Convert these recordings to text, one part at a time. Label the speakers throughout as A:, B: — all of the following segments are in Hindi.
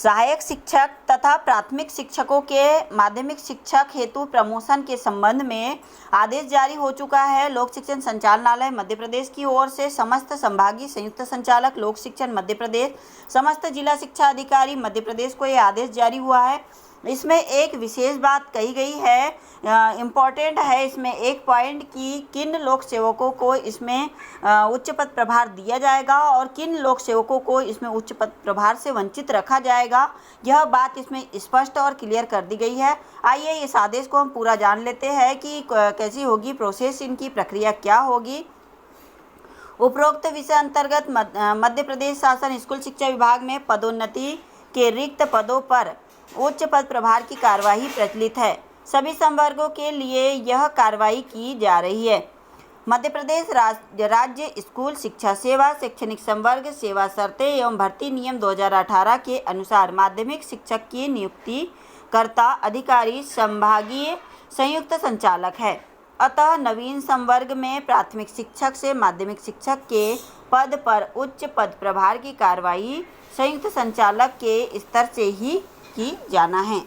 A: सहायक शिक्षक तथा प्राथमिक शिक्षकों के माध्यमिक शिक्षक हेतु प्रमोशन के संबंध में आदेश जारी हो चुका है। लोक शिक्षण संचालनालय मध्य प्रदेश की ओर से समस्त संभागीय संयुक्त संचालक लोक शिक्षण मध्य प्रदेश, समस्त जिला शिक्षा अधिकारी मध्य प्रदेश को यह आदेश जारी हुआ है। इसमें एक विशेष बात कही गई है, इम्पॉर्टेंट है इसमें एक पॉइंट कि किन लोक सेवकों को इसमें उच्च पद प्रभार दिया जाएगा और किन लोक सेवकों को इसमें उच्च पद प्रभार से वंचित रखा जाएगा। यह बात इसमें स्पष्ट और क्लियर कर दी गई है। आइए इस आदेश को हम पूरा जान लेते हैं कि कैसी होगी प्रोसेस, इनकी प्रक्रिया क्या होगी। उपरोक्त विषय अंतर्गत मध्य प्रदेश शासन स्कूल शिक्षा विभाग में पदोन्नति के रिक्त पदों पर उच्च पद प्रभार की कार्यवाही प्रचलित है। सभी संवर्गों के लिए यह कार्रवाई की जा रही है। मध्य प्रदेश राज्य स्कूल शिक्षा सेवा शैक्षणिक संवर्ग सेवा शर्तें एवं भर्ती नियम 2018 के अनुसार माध्यमिक शिक्षक की नियुक्ति कर्ता अधिकारी संभागीय संयुक्त संचालक है। अतः नवीन संवर्ग में प्राथमिक शिक्षक से माध्यमिक शिक्षक के पद पर उच्च पद प्रभार की कार्यवाही संयुक्त संचालक के स्तर से ही की जाना है।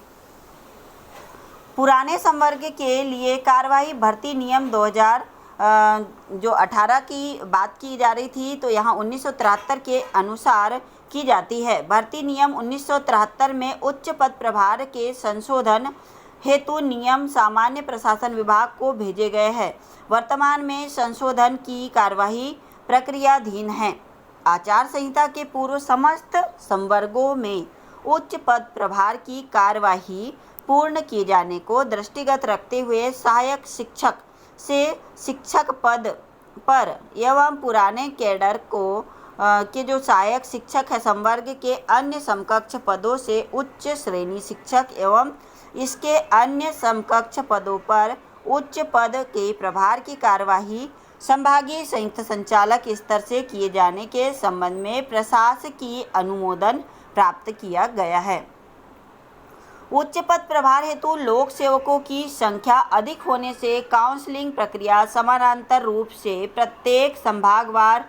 A: पुराने संवर्ग के लिए कार्यवाही भर्ती नियम 2018 की बात की जा रही थी, तो यहाँ 1973 के अनुसार की जाती है। भर्ती नियम 1973 में उच्च पद प्रभार के संशोधन हेतु नियम सामान्य प्रशासन विभाग को भेजे गए हैं। वर्तमान में संशोधन की कार्यवाही प्रक्रियाधीन है। आचार संहिता के पूर्व समस्त संवर्गों में उच्च पद प्रभार की कार्यवाही पूर्ण किए जाने को दृष्टिगत रखते हुए सहायक शिक्षक से शिक्षक पद पर एवं पुराने कैडर को के जो सहायक शिक्षक है संवर्ग के अन्य समकक्ष पदों से उच्च श्रेणी शिक्षक एवं इसके अन्य समकक्ष पदों पर उच्च पद के प्रभार की कार्यवाही संभागीय संयुक्त संचालक स्तर से किए जाने के संबंध में प्रशासकीय अनुमोदन प्राप्त किया गया है। उच्च पद प्रभार हेतु लोक सेवकों की संख्या अधिक होने से काउंसलिंग प्रक्रिया समानांतर रूप से प्रत्येक संभाग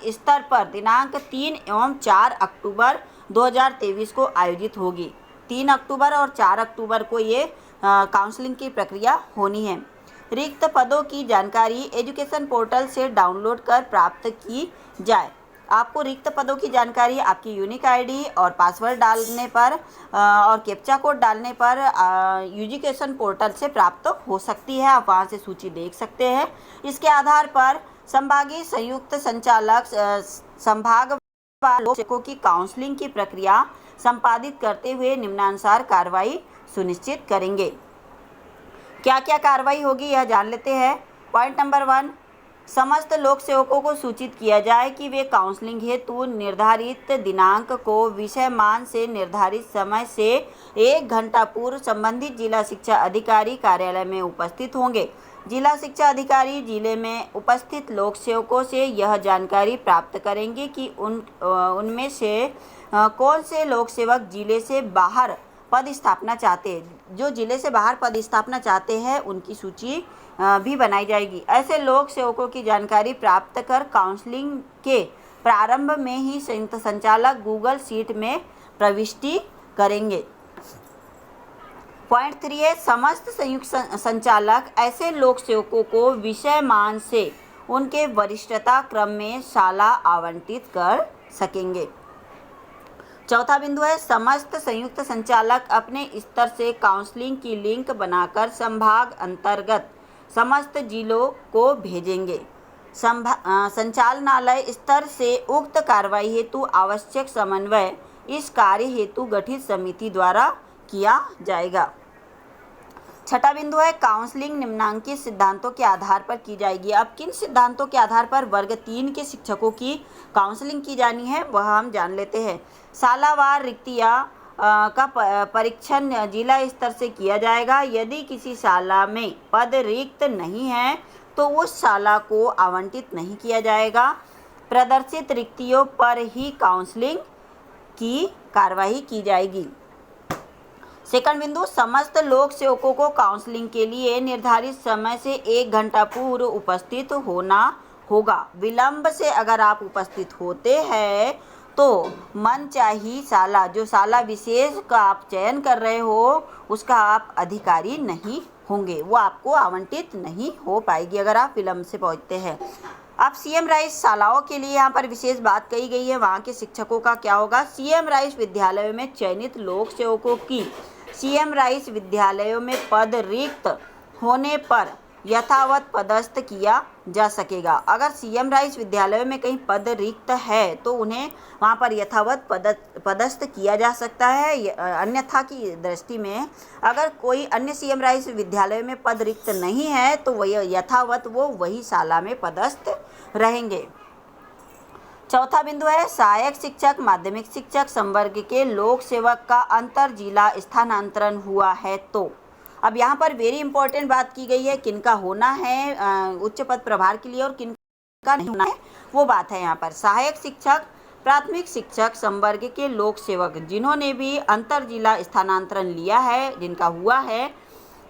A: स्तर पर दिनांक 3 एवं 4 अक्टूबर 2023 को आयोजित होगी। 3 अक्टूबर और 4 अक्टूबर को ये काउंसलिंग की प्रक्रिया होनी है। रिक्त पदों की जानकारी एजुकेशन पोर्टल से डाउनलोड कर प्राप्त की जाए। आपको रिक्त पदों की जानकारी आपकी यूनिक आईडी और पासवर्ड डालने पर और कैप्चा कोड डालने पर एजुकेशन पोर्टल से प्राप्त हो सकती है। आप वहां से सूची देख सकते हैं। इसके आधार पर संभागीय संयुक्त संचालक संभाग लोक सेवकों की काउंसलिंग की प्रक्रिया संपादित करते हुए निम्नानुसार कार्रवाई सुनिश्चित करेंगे। क्या क्या कार्रवाई होगी यह जान लेते हैं। पॉइंट नंबर 1, समस्त लोक सेवकों को सूचित किया जाए कि वे काउंसलिंग हेतु निर्धारित दिनांक को विषयमान से निर्धारित समय से 1 घंटा पूर्व संबंधित जिला शिक्षा अधिकारी कार्यालय में उपस्थित होंगे। जिला शिक्षा अधिकारी जिले में उपस्थित लोक सेवकों से यह जानकारी प्राप्त करेंगे कि उनमें से कौन से लोक सेवक जिले से बाहर पद स्थापना चाहते हैं। जो जिले से बाहर पद स्थापना चाहते हैं उनकी सूची भी बनाई जाएगी। ऐसे लोक सेवकों की जानकारी प्राप्त कर काउंसलिंग के प्रारंभ में ही संयुक्त संचालक गूगल शीट में प्रविष्टि करेंगे। पॉइंट 3 है, समस्त संयुक्त संचालक ऐसे लोक सेवकों को विषयमान से उनके वरिष्ठता क्रम में शाला आवंटित कर सकेंगे। चौथा बिंदु है, समस्त संयुक्त संचालक अपने स्तर से काउंसलिंग की लिंक बनाकर संभाग अंतर्गत समस्त जिलों को भेजेंगे। संचालनालय स्तर से उक्त कार्रवाई हेतु आवश्यक समन्वय इस कार्य हेतु गठित समिति द्वारा किया जाएगा। छठा बिंदु है, काउंसलिंग निम्नांकित सिद्धांतों के आधार पर की जाएगी। अब किन सिद्धांतों के आधार पर वर्ग 3 के शिक्षकों की काउंसलिंग की जानी है वह हम जान लेते हैं। शालावार रिक्तियां का परीक्षण जिला स्तर से किया जाएगा। यदि किसी शाला में पद रिक्त नहीं है तो उस शाला को आवंटित नहीं किया जाएगा। प्रदर्शित रिक्तियों पर ही काउंसलिंग की कार्यवाही की जाएगी। सेकंड बिंदु, समस्त लोक सेवकों को काउंसलिंग के लिए निर्धारित समय से 1 घंटा पूर्व उपस्थित होना होगा। विलंब से अगर आप उपस्थित होते हैं तो मनचाही शाला, जो शाला विशेष का आप चयन कर रहे हो उसका आप अधिकारी नहीं होंगे, वो आपको आवंटित नहीं हो पाएगी अगर आप विलम्ब से पहुंचते हैं। अब सीएम राइस शालाओं के लिए यहाँ पर विशेष बात कही गई है, वहाँ के शिक्षकों का क्या होगा। सीएम राइस विद्यालयों में चयनित लोक सेवकों की सीएम राइस विद्यालयों में पद रिक्त होने पर यथावत पदस्थ किया जा सकेगा। अगर सीएम राइस विद्यालयों में कहीं पद रिक्त है तो उन्हें वहाँ पर यथावत पदस्थ किया जा सकता है। अन्यथा की दृष्टि में अगर कोई अन्य सीएम राइस विद्यालय में पद रिक्त नहीं है तो वह यथावत वो वही शाला में पदस्थ रहेंगे। चौथा बिंदु है सहायक शिक्षक माध्यमिक शिक्षक संवर्ग के लोक सेवक का अंतर जिला स्थानांतरण हुआ है तो। अब यहाँ पर वेरी इंपॉर्टेंट बात की गई है, किनका होना है उच्च पद प्रभार के लिए और किनका नहीं होना है, वो बात है यहाँ पर। सहायक शिक्षक प्राथमिक शिक्षक संवर्ग के लोक सेवक जिन्होंने भी अंतर जिला स्थानांतरण लिया है, जिनका हुआ है,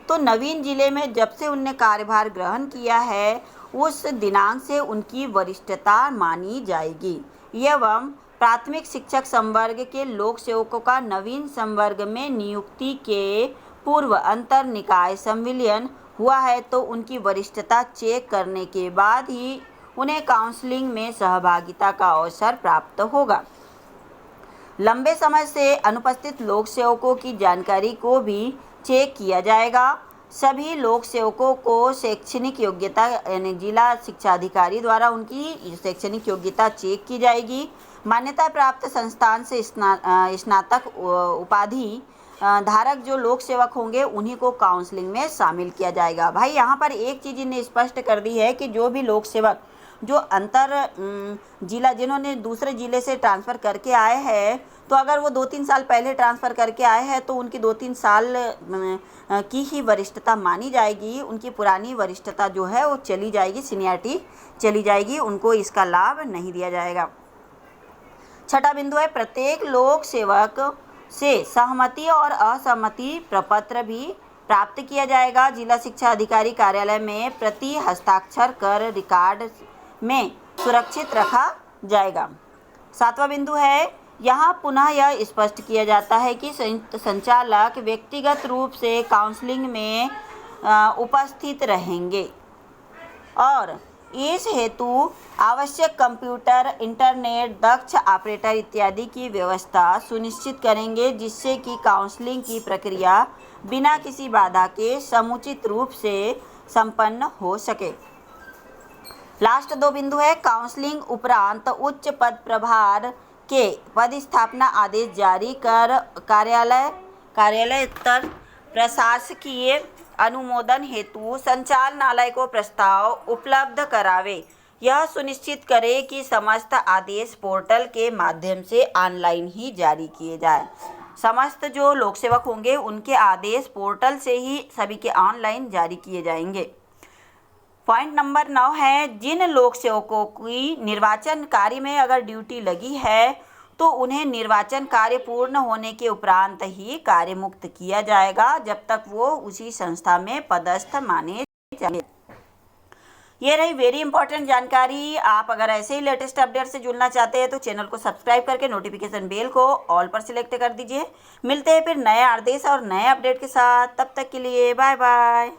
A: तो नवीन जिले में जब से उनने कार्यभार ग्रहण किया है उस दिनांक से उनकी वरिष्ठता मानी जाएगी। एवं प्राथमिक शिक्षक संवर्ग के लोक सेवकों का नवीन संवर्ग में नियुक्ति के पूर्व अंतर निकाय संविलियन हुआ है तो उनकी वरिष्ठता चेक करने के बाद ही उन्हें काउंसलिंग में सहभागिता का अवसर प्राप्त होगा। लंबे समय से अनुपस्थित लोक सेवकों की जानकारी को भी चेक किया जाएगा। सभी लोक सेवकों को शैक्षणिक योग्यता यानी जिला शिक्षा अधिकारी द्वारा उनकी शैक्षणिक योग्यता चेक की जाएगी। मान्यता प्राप्त संस्थान से स्नातक उपाधि धारक जो लोक सेवक होंगे उन्हीं को काउंसलिंग में शामिल किया जाएगा। भाई यहाँ पर एक चीज़ इन्हें स्पष्ट कर दी है कि जो भी लोक सेवक जो अंतर जिला जिन्होंने दूसरे जिले से ट्रांसफ़र करके आए हैं तो अगर वो 2-3 साल पहले ट्रांसफ़र करके आए हैं तो उनकी 2-3 साल की ही वरिष्ठता मानी जाएगी। उनकी पुरानी वरिष्ठता जो है वो चली जाएगी, सीनियरिटी चली जाएगी, उनको इसका लाभ नहीं दिया जाएगा। छठा बिंदु है प्रत्येक लोक सेवक से सहमति और असहमति प्रपत्र भी प्राप्त किया जाएगा। जिला शिक्षा अधिकारी कार्यालय में प्रति हस्ताक्षर कर रिकॉर्ड में सुरक्षित रखा जाएगा। सातवां बिंदु है यहाँ पुनः यह स्पष्ट किया जाता है कि संयुक्त संचालक व्यक्तिगत रूप से काउंसलिंग में उपस्थित रहेंगे और इस हेतु आवश्यक कंप्यूटर, इंटरनेट, दक्ष ऑपरेटर इत्यादि की व्यवस्था सुनिश्चित करेंगे जिससे कि काउंसलिंग की प्रक्रिया बिना किसी बाधा के समुचित रूप से संपन्न हो सके। लास्ट 2 बिंदु है काउंसलिंग उपरांत उच्च पद प्रभार के पदस्थापना आदेश जारी कर कार्यालय स्तर प्रशासकीय अनुमोदन हेतु संचालनालय को प्रस्ताव उपलब्ध करावे। यह सुनिश्चित करे कि समस्त आदेश पोर्टल के माध्यम से ऑनलाइन ही जारी किए जाए। समस्त जो लोक सेवक होंगे उनके आदेश पोर्टल से ही सभी के ऑनलाइन जारी किए जाएंगे। पॉइंट नंबर 9 है जिन लोक सेवकों की निर्वाचन कार्य में अगर ड्यूटी लगी है तो उन्हें निर्वाचन कार्य पूर्ण होने के उपरांत ही कार्य मुक्त किया जाएगा जब तक वो उसी संस्था में पदस्थ माने जाएंगे। ये रही वेरी इंपॉर्टेंट जानकारी। आप अगर ऐसे ही लेटेस्ट अपडेट से जुड़ना चाहते हैं तो चैनल को सब्सक्राइब करके नोटिफिकेशन बेल को ऑल पर सिलेक्ट कर दीजिए। मिलते हैं फिर नए आदेश और नए अपडेट के साथ, तब तक के लिए बाय बाय।